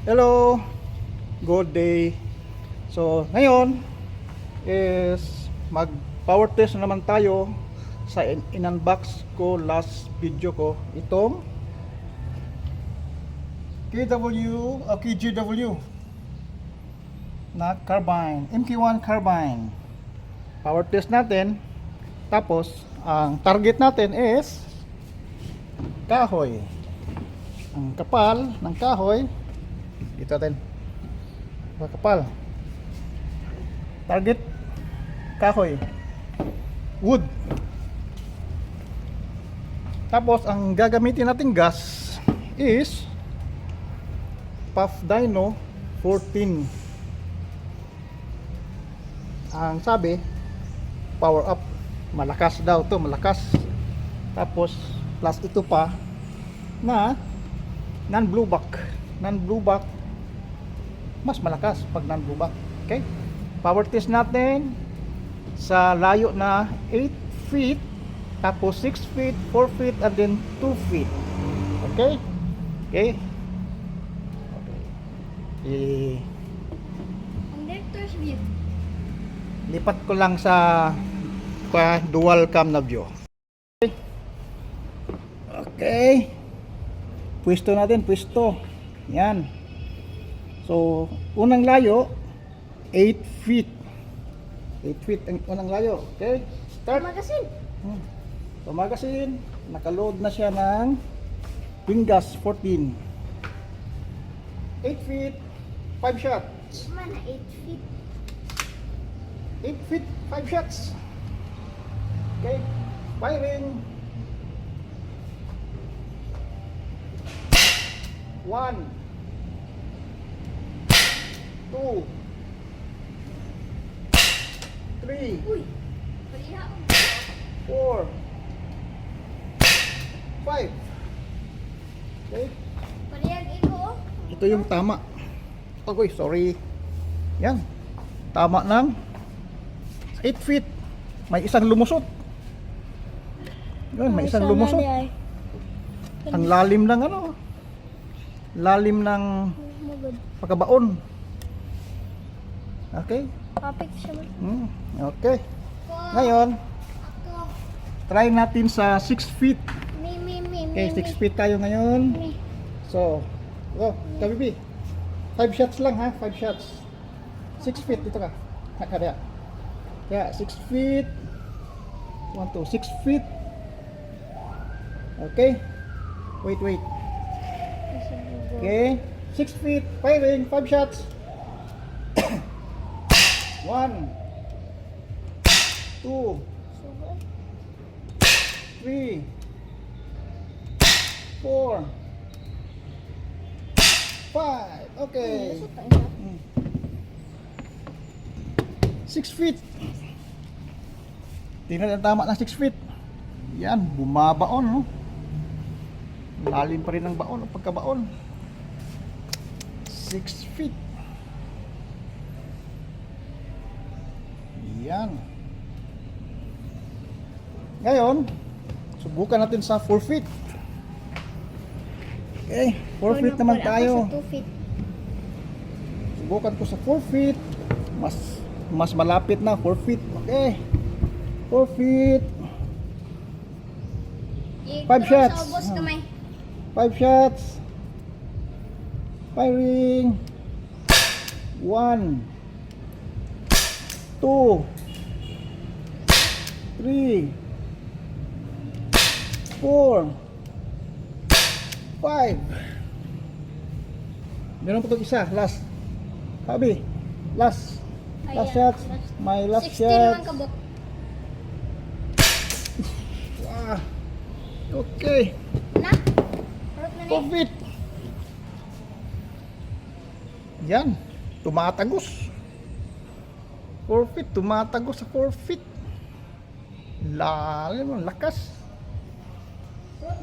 Hello, good day. So ngayon is mag power test na naman tayo sa in-unbox ko last video ko itong KGW na carbine, MK1 carbine. Power test natin. Tapos ang target natin is kahoy. Ang kapal ng kahoy dito natin kapal, target kahoy, wood. Tapos ang gagamitin nating gas is Puff Dino 14. Ang sabi power up, malakas daw to, malakas. Tapos plus ito pa na non-blueback, mas malakas pag non-blueback. Okay, power test natin sa layo na 8 feet, tapos 6 feet, 4 feet, and then 2 feet. Okay, okay. Director's view. Lipat ko lang sa dual cam na view. Okay, okay. Pwesto natin, pwesto. Yan. So, unang layo 8 feet. 8 feet ang unang layo. Okay? Start. Magasin. So, magasin, naka-load na siya ng Wingas 14. 8 feet, 5 shots. Mana 8 feet. 8 feet, 5 shots. Okay? Firing. 1 2 3 Uy. Paliha. 4 5. Okay? Palihag iko. Ito yung tama. Oy, sorry. Yan. Tama ng 8 feet. May isang lumusot. Yan, may isang lumusot. Ang lalim ng ano? Lalim ng pagkabaon. Okay? Kapit siya mo. Okay. Ngayon, try natin sa 6 feet. Mi. Okay, 6 feet tayo ngayon. So, go, Kabibi. 5 shots lang ha, 5 shots. 6 feet, dito ka. Kaya. Kaya, 6 feet. 1, 2, 6 feet. Okay. Wait. Okay. 6 feet, firing, 5 shots. 1 2 3 4 5. Okay. 6 feet. Tingnan ang tama ng 6 feet. Yan, bumabaon, no? Lalim pa rin ang baon, ang pagkabaon. 6 feet. Yan. Ngayon, subukan natin sa 4 feet. Okay, 4 feet naman tayo. 2 feet. Subukan ko sa 4 feet. Mas malapit na 4 feet. Okay. 4 feet. 5 shots. 5 shots. Firing. 1 2 3 4 5. Meron pa itong isa, last. Sabi, last shots. My last 16 man shots. kabot. Wow. Okay. Na? Harap na 4 feet. Yan. Tumatagos. 4 feet. Tumatagos sa 4 feet. Lalim. Lakas.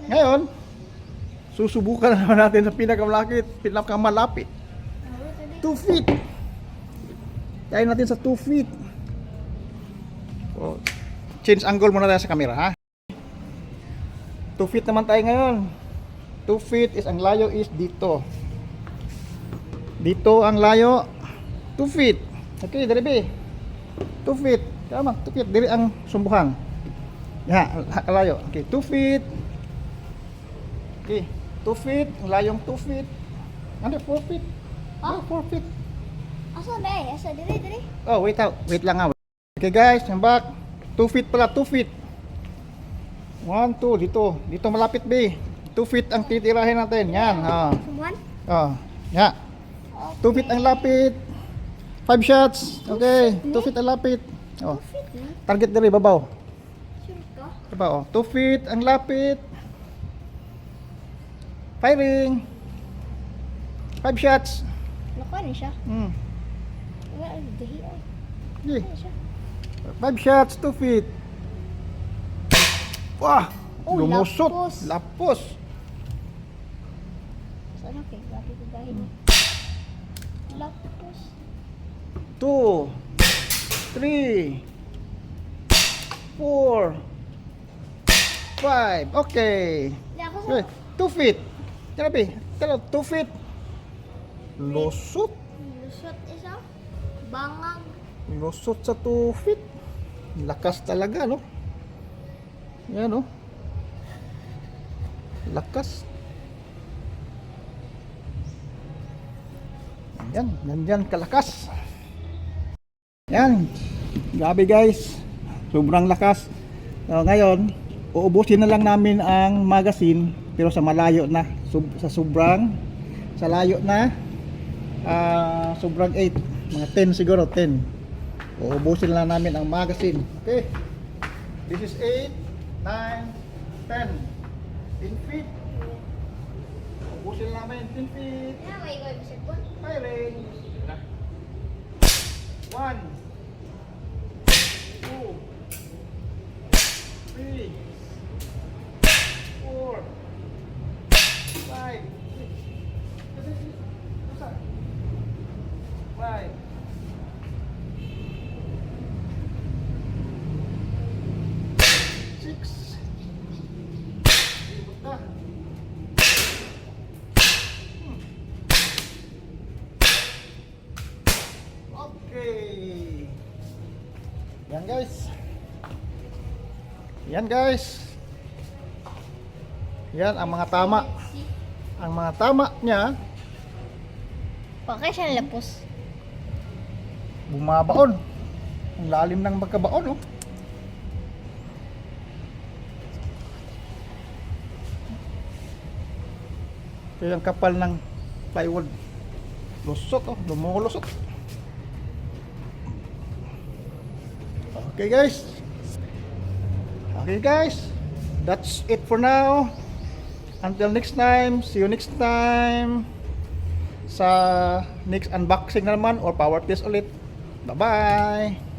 Ngayon, susubukan na naman natin sa pinakamalapit. 2 feet. Tayo natin sa 2 feet. So, change angle muna tayo sa camera, ha? 2 feet naman tayo ngayon. 2 feet is ang layo is dito. Dito ang layo 2 feet. Okay, dali be. 2 feet. Tama, 2 feet diri ang sumbuhan. Ya, layo. Okay, 2 feet. Okay, 2 feet, ang layong 2 feet. Ano, 4 feet? Ah? Oh, 4 feet. Asa na eh? Asa diri diri? Oh, wait out. Wait lang nga. Okay guys, yung back. 2 feet pala, 2 feet. 1, 2, dito. Dito malapit be. 2 feet ang titirahin natin. Yan, Someone? Ya. 2 feet ang lapit. 5 shots. Okay, 2 feet ang lapit. Oh, Fit na. target diri babaw. Sure ka? Diba, oh. 2 feet ang lapit. Firing. 5 shots. Nakuha ni siya. Hmm. Wala ang dahi ay. Okay. Ano siya? 5 shots, 2 feet. Wah! Oh, Lumusot. lapos. Lapos. Saan okay? Grabe ko dahil. Lapos. 2, 3, 4, 5. Okay. Hindi ako sa... Okay. 2 feet. Grabe. 2 feet. Lusot. Lusot isa. Bangag. Lusot sa 2 feet. Lakas talaga, no? Yan, no? Lakas. Yan, nandyan kalakas. Yan. Grabe guys. Sobrang lakas. So, ngayon, uubusin na lang namin ang magazine pero sa malayo na. Sa sobrang sa layo na. Sobrang 8. Mga 10 siguro, 10. Uubusin na lang namin ang magazine. Okay. This is 8, 9, 10. 10 feet. Uubusin na namin 10 feet. Kaya may ikaw yung cellphone? Firing. 1, 2, 3, 4, 5, 6, 7, 8, 9, 10. Okay. Yan guys. Yan guys. Yan ang mga tama. Ang mga tama niya Pakay siya lapos. bumabaon. Ang lalim ng magkabaon, oh. Ito yung kapal ng plywood. Lusot, oh. Lumulusot. Okay guys. Okay guys. That's it for now. Until next time. See you next time. Sa next unboxing na naman or power test ulit. Bye-bye.